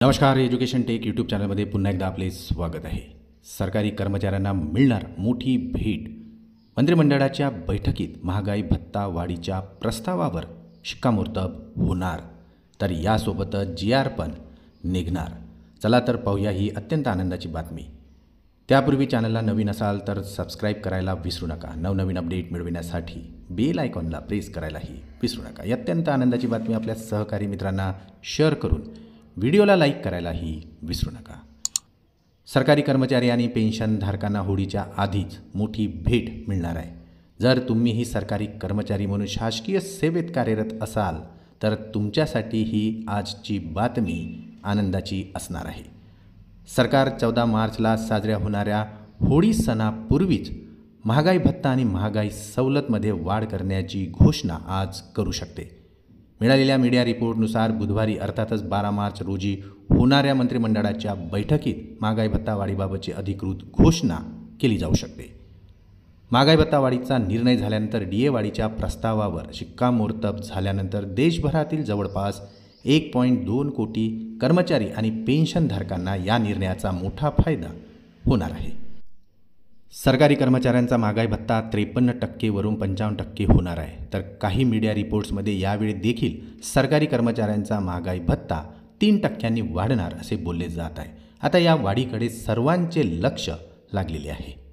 नमस्कार, education take YouTube चॅनलमध्ये पुन्हा एकदा आपले स्वागत आहे. सरकारी कर्मचाऱ्यांना मिळणार मोठी भेट. मंत्रिमंडळाच्या बैठकीत महागाई भत्ता वाढीच्या प्रस्तावावर शिक्कामोर्तब होणार, तर यासोबतच GR पण निघणार. चला तर पाहूया ही अत्यंत आनंदाची बातमी. त्यापूर्वी चॅनलला नवीन असाल तर सबस्क्राईब करायला विसरू नका. नवनवीन अपडेट मिळविण्यासाठी बेल आयकॉनला प्रेस करायलाही विसरू नका. ही अत्यंत आनंदाची बातमी आपल्या सहकारी मित्रांना शेअर करून व्हिडिओला लाईक करायलाही विसरू नका. सरकारी कर्मचारी आणि पेन्शनधारकांना होळीच्या आधीच मोठी भेट मिळणार आहे. जर तुम्हीही सरकारी कर्मचारी म्हणून शासकीय सेवेत कार्यरत असाल तर तुमच्यासाठी ही आजची बातमी आनंदाची असणार आहे. सरकार 14 मार्चला साजऱ्या होणाऱ्या होळी सणापूर्वीच महागाई भत्ता आणि महागाई सवलतमध्ये वाढ करण्याची घोषणा आज करू शकते. मिळालेल्या मीडिया रिपोर्टनुसार बुधवारी अर्थातच 12 मार्च रोजी होणाऱ्या मंत्रिमंडळाच्या बैठकीत महागाई भत्ता वाढीबाबतची अधिकृत घोषणा केली जाऊ शकते. महागाई भत्ता वाढीचा निर्णय झाल्यानंतर DA वाढीच्या प्रस्तावावर शिक्कामोर्तब झाल्यानंतर देशभरातील जवळपास 1.2 कोटी कर्मचारी आणि पेन्शनधारकांना या निर्णयाचा मोठा फायदा होणार आहे. सरकारी कर्मचाऱ्यांचा महागाई भत्ता 53% वरून 55% होणार आहे. तर काही मीडिया रिपोर्ट्समध्ये यावेळी देखील सरकारी कर्मचाऱ्यांचा महागाई भत्ता 3% वाढणार असे बोलले जात आहे. आता या वाढीकडे सर्वांचे लक्ष लागलेले आहे.